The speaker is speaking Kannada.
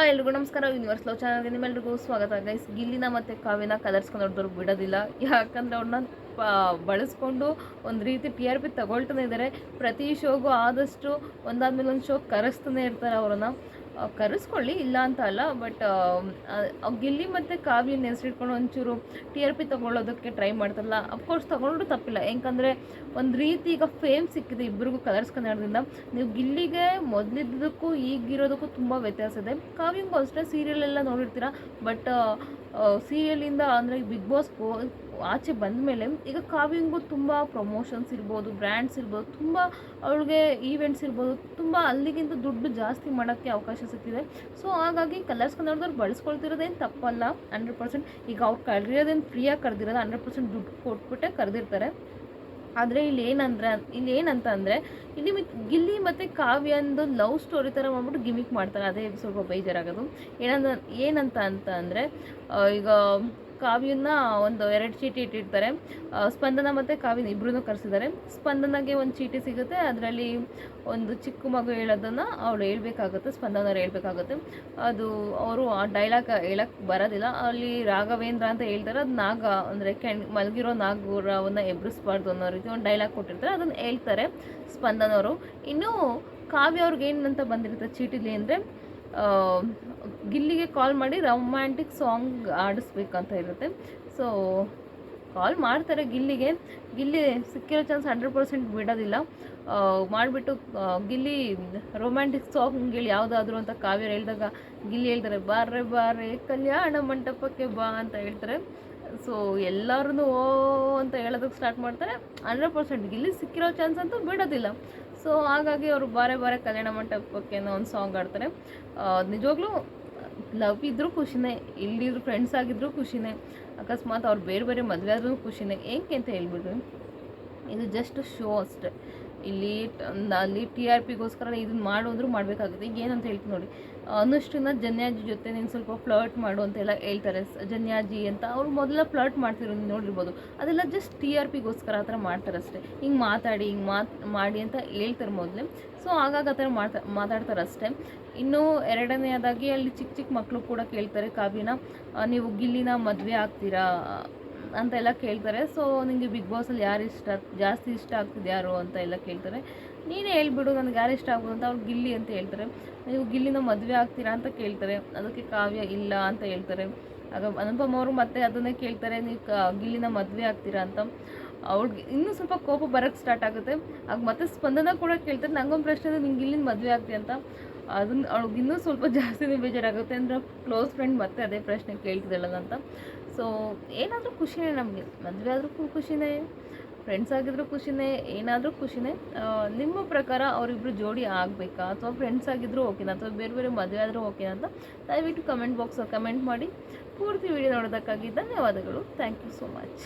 ಎಲ್ರಿಗೂ ನಮಸ್ಕಾರ. ಯೂನಿವರ್ಸ್ ಲವ್ ಚಾನಲ್ಗೆ ನಿಮ್ಮೆಲ್ರಿಗೂ ಸ್ವಾಗತ. ಗೈಸ್, ಗಿಲ್ಲಿನ ಮತ್ತು ಕಾವ್ಯನ ಕಲರ್ಸ್ಕೊಂಡು ನೋಡಿದವ್ರು ಬಿಡೋದಿಲ್ಲ. ಯಾಕಂದರೆ ಅವ್ರನ್ನ ಬಳಸ್ಕೊಂಡು ಒಂದು ರೀತಿ TRP ತಗೊಳ್ತಾನೆ ಇದ್ದಾರೆ. ಪ್ರತಿ ಶೋಗೂ ಆದಷ್ಟು ಒಂದಾದ್ಮೇಲೆ ಒಂದು ಶೋ ಕರೆಸ್ತಾನೆ ಇರ್ತಾರೆ. ಅವ್ರನ್ನ ಕರೆಸ್ಕೊಳ್ಳಿ, ಇಲ್ಲ ಅಂತ ಅಲ್ಲ. ಬಟ್ ಗಿಲ್ಲಿ ಮತ್ತು ಕಾವ್ಯನ ಹೆಸರಿಟ್ಕೊಂಡು ಒಂಚೂರು TRP ತೊಗೊಳ್ಳೋದಕ್ಕೆ ಟ್ರೈ ಮಾಡ್ತಾರಲ್ಲ, ಅಫ್ಕೋರ್ಸ್ ತೊಗೊಂಡ್ರು ತಪ್ಪಿಲ್ಲ. ಯಾಕಂದರೆ ಒಂದು ರೀತಿ ಈಗ ಫೇಮ್ ಸಿಕ್ಕಿದೆ ಇಬ್ಬರಿಗೂ ಕಲರ್ಸ್ ಕನ್ನಡದಿಂದ. ನೀವು ಗಿಲ್ಲಿಗೆ ಮೊದಲಿದ್ದಕ್ಕೂ ಈಗಿರೋದಕ್ಕೂ ತುಂಬ ವ್ಯತ್ಯಾಸ ಇದೆ. ಕಾವ್ಯಂಗೂ ಅಷ್ಟೇ, ಸೀರಿಯಲೆಲ್ಲ ನೋಡಿರ್ತೀರ. ಬಟ್ ಸೀರಿಯಲಿಂದ ಅಂದರೆ ಬಿಗ್ ಬಾಸ್ ಆಚೆ ಬಂದ ಮೇಲೆ ಈಗ ಕಾವ್ಯಂಗೂ ತುಂಬ ಪ್ರಮೋಷನ್ಸ್ ಇರ್ಬೋದು, ಬ್ರ್ಯಾಂಡ್ಸ್ ಇರ್ಬೋದು, ತುಂಬ ಅವಳಿಗೆ ಈವೆಂಟ್ಸ್ ಇರ್ಬೋದು, ತುಂಬ ಅಲ್ಲಿಗಿಂತ ದುಡ್ಡು ಜಾಸ್ತಿ ಮಾಡೋಕ್ಕೆ ಅವಕಾಶ ಸಿಗ್ತಿದೆ. ಸೊ ಹಾಗಾಗಿ ಕಲರ್ಸ್ ಕನ್ನಡದವ್ರು ಬಳಸ್ಕೊಳ್ತಿರೋದೇನು ತಪ್ಪಲ್ಲ 100%. ಈಗ ಅವ್ರು ಕರೆಯೋದೇನು ಫ್ರೀಯಾಗಿ ಕರೆದಿರೋದು, 100% ದುಡ್ಡು ಕೊಟ್ಬಿಟ್ಟೆ ಕರೆದಿರ್ತಾರೆ. ಆದರೆ ಇಲ್ಲಿ ಏನಂತ ಅಂದರೆ ಇಲ್ಲಿ ಗಿಲ್ಲಿ ಮತ್ತು ಕಾವ್ಯಂದು ಲವ್ ಸ್ಟೋರಿ ಥರ ಮಾಡ್ಬಿಟ್ಟು ಗಿಮಿಕ್ ಮಾಡ್ತಾರೆ. ಅದೇ ಸ್ವಲ್ಪ ಬೇಜಾರಾಗೋದು. ಏನಂತ ಅಂದರೆ ಈಗ ಕಾವ್ಯನ ಒಂದು 2 ಚೀಟಿ ಇಟ್ಟಿರ್ತಾರೆ. ಸ್ಪಂದನ ಮತ್ತು ಕಾವ್ಯನ ಇಬ್ಬರೂ ಕರೆಸಿದ್ದಾರೆ. ಸ್ಪಂದನಗೆ ಒಂದು ಚೀಟಿ ಸಿಗುತ್ತೆ, ಅದರಲ್ಲಿ ಒಂದು ಚಿಕ್ಕ ಮಗು ಹೇಳೋದನ್ನು ಅವಳು ಹೇಳ್ಬೇಕಾಗುತ್ತೆ, ಸ್ಪಂದನವ್ರು ಹೇಳ್ಬೇಕಾಗುತ್ತೆ. ಅದು ಅವರು ಆ ಡೈಲಾಗ್ ಹೇಳಕ್ಕೆ ಬರೋದಿಲ್ಲ. ಅಲ್ಲಿ ರಾಘವೇಂದ್ರ ಅಂತ ಹೇಳ್ತಾರೆ. ಅದು ನಾಗ ಅಂದರೆ ಮಲಗಿರೋ ನಾಗರವನ್ನು ಎಬ್ಬಿಸ್ಬಾರ್ದು ಅನ್ನೋ ರೀತಿ ಒಂದು ಡೈಲಾಗ್ ಕೊಟ್ಟಿರ್ತಾರೆ. ಅದನ್ನು ಹೇಳ್ತಾರೆ ಸ್ಪಂದನವರು. ಇನ್ನು ಕಾವ್ಯ ಅವ್ರಿಗೆ ಏನಂತ ಬಂದಿರುತ್ತೆ ಚೀಟಿಲಿ ಅಂದರೆ ಗಿಲ್ಲಿಗೆ ಕಾಲ್ ಮಾಡಿ ರೊಮ್ಯಾಂಟಿಕ್ ಸಾಂಗ್ ಆಡಿಸ್ಬೇಕಂತ ಇರುತ್ತೆ. ಸೊ ಕಾಲ್ ಮಾಡ್ತಾರೆ ಗಿಲ್ಲಿಗೆ. ಗಿಲ್ಲಿ ಸಿಕ್ಕಿರೋ ಚಾನ್ಸ್ 100% ಬಿಡೋದಿಲ್ಲ. ಮಾಡಿಬಿಟ್ಟು ಗಿಲ್ಲಿ ರೊಮ್ಯಾಂಟಿಕ್ ಸಾಂಗ್ ಹೇಳಿ ಯಾವುದಾದ್ರೂ ಅಂತ ಕಾವ್ಯ ಹೇಳಿದಾಗ ಗಿಲ್ಲಿ ಹೇಳ್ತಾರೆ, ಬಾರೆ ಕಲ್ಯಾಣ ಮಂಟಪಕ್ಕೆ ಬಾ ಅಂತ ಹೇಳ್ತಾರೆ. ಸೊ ಎಲ್ಲರೂ ಓ ಅಂತ ಹೇಳೋದಕ್ಕೆ ಸ್ಟಾರ್ಟ್ ಮಾಡ್ತಾರೆ. 100% ಗಿಲ್ಲಿ ಸಿಕ್ಕಿರೋ ಚಾನ್ಸ್ ಅಂತೂ ಬಿಡೋದಿಲ್ಲ. ಸೊ ಹಾಗಾಗಿ ಅವರು ಬಾರೆ ಕಲ್ಯಾಣ ಮಂಟಪಕ್ಕೆ ಅನ್ನೋ ಒಂದು ಸಾಂಗ್ ಆಡ್ತಾರೆ. ನಿಜವಾಗ್ಲೂ ಲವ್ ಇದ್ದರೂ ಖುಷಿನೇ, ಇಲ್ಲಿದ್ರು ಫ್ರೆಂಡ್ಸ್ ಆಗಿದ್ದರೂ ಖುಷಿನೇ, ಅಕಸ್ಮಾತ್ ಅವ್ರು ಬೇರೆ ಮದುವೆ ಆದ್ರೂ ಖುಷಿನೇ. ಏನಕ್ಕೆ ಅಂತ ಹೇಳ್ಬಿಡ್ರಿ, ಇದು ಜಸ್ಟ್ ಶೋ ಅಷ್ಟೇ. ಅಲ್ಲಿ TRPಗೋಸ್ಕರ ಇದನ್ನು ಮಾಡೋದ್ರು ಮಾಡಬೇಕಾಗುತ್ತೆ. ಈಗ ಏನಂತ ಹೇಳ್ತೀನಿ ನೋಡಿ, ಅನುಷ್ಠಿನ ಜನ್ಯಾಜಿ ಜೊತೆ ನೀನು ಸ್ವಲ್ಪ ಫ್ಲರ್ಟ್ ಮಾಡು ಅಂತೆಲ್ಲ ಹೇಳ್ತಾರೆ. ಜನ್ಯಾಜಿ ಅಂತ ಅವ್ರು ಮೊದಲ ಫ್ಲರ್ಟ್ ಮಾಡ್ತಿರೋ ನೀವು ನೋಡಿರ್ಬೋದು. ಅದೆಲ್ಲ ಜಸ್ಟ್ TRPಗೋಸ್ಕರ ಆ ಥರ ಮಾಡ್ತಾರೆ ಅಷ್ಟೇ. ಹಿಂಗೆ ಮಾತಾಡಿ ಮಾಡಿ ಅಂತ ಹೇಳ್ತಾರೆ ಮೊದಲೇ. ಸೊ ಹಾಗಾಗಿ ಆ ಥರ ಮಾತಾಡ್ತಾರೆ ಅಷ್ಟೇ. ಇನ್ನು ಎರಡನೇದಾಗಿ ಅಲ್ಲಿ ಚಿಕ್ಕ ಮಕ್ಕಳು ಕೂಡ ಕೇಳ್ತಾರೆ ಕಾವ್ಯನ, ನೀವು ಗಿಲ್ಲಿನ ಮದುವೆ ಆಗ್ತೀರಾ ಅಂತೆಲ್ಲ ಕೇಳ್ತಾರೆ. ಸೊ ನಿಮಗೆ ಬಿಗ್ ಬಾಸಲ್ಲಿ ಯಾರು ಜಾಸ್ತಿ ಇಷ್ಟ ಆಗ್ತಿದೆ ಯಾರು ಅಂತ ಎಲ್ಲ ಕೇಳ್ತಾರೆ. ನೀನೇ ಹೇಳ್ಬಿಡು ನನಗೆ ಯಾರು ಇಷ್ಟ ಆಗ್ಬೋದು ಅಂತ. ಅವ್ರು ಗಿಲ್ಲಿ ಅಂತ ಹೇಳ್ತಾರೆ. ನೀವು ಗಿಲ್ಲಿನ ಮದುವೆ ಆಗ್ತೀರಾ ಅಂತ ಕೇಳ್ತಾರೆ. ಅದಕ್ಕೆ ಕಾವ್ಯ ಇಲ್ಲ ಅಂತ ಹೇಳ್ತಾರೆ. ಆಗ ಅನುಪಮ ಅವರು ಮತ್ತೆ ಅದನ್ನೇ ಕೇಳ್ತಾರೆ, ನೀವು ಗಿಲ್ಲಿನ ಮದುವೆ ಆಗ್ತೀರಾ ಅಂತ. ಅವ್ಳಿಗೆ ಇನ್ನೂ ಸ್ವಲ್ಪ ಕೋಪ ಬರೋಕ್ಕೆ ಸ್ಟಾರ್ಟ್ ಆಗುತ್ತೆ. ಆಗ ಮತ್ತೆ ಸ್ಪಂದನ ಕೂಡ ಕೇಳ್ತಾರೆ, ನಂಗೊಂದು ಪ್ರಶ್ನೆ ಇದೆ, ನಿಂಗೆ ಗಿಲ್ಲಿನ ಮದುವೆ ಆಗ್ತೀಯ ಅಂತ. ಅದನ್ನು ಅವ್ಳಿಗೆ ಇನ್ನೂ ಸ್ವಲ್ಪ ಜಾಸ್ತಿನೇ ಬೇಜಾರಾಗುತ್ತೆ. ಅಂದರೆ ಕ್ಲೋಸ್ ಫ್ರೆಂಡ್ ಮತ್ತೆ ಅದೇ ಪ್ರಶ್ನೆ ಕೇಳ್ತಿದ್ದಲ್ಲ ಅಂತ. ಸೊ ಏನಾದರೂ ಖುಷಿನೇ, ನಮಗೆ ಮದುವೆ ಆದರೂ ಖುಷಿನೇ, ಫ್ರೆಂಡ್ಸ್ ಆಗಿದ್ರೂ ಖುಷಿನೇ, ಏನಾದರೂ ಖುಷಿನೇ. ನಿಮ್ಮ ಪ್ರಕಾರ ಅವರಿಬ್ಬರು ಜೋಡಿ ಆಗಬೇಕಾ, ಅಥವಾ ಫ್ರೆಂಡ್ಸ್ ಆಗಿದ್ದರೂ ಓಕೆನಾ, ಅಥವಾ ಬೇರೆ ಮದುವೆ ಆದರೂ ಓಕೆನಾ ಅಂತ ದಯವಿಟ್ಟು ಕಮೆಂಟ್ ಬಾಕ್ಸಲ್ಲಿ ಕಮೆಂಟ್ ಮಾಡಿ. ಪೂರ್ತಿ ವಿಡಿಯೋ ನೋಡೋದಕ್ಕಾಗಿ ಧನ್ಯವಾದಗಳು. Thank you so much.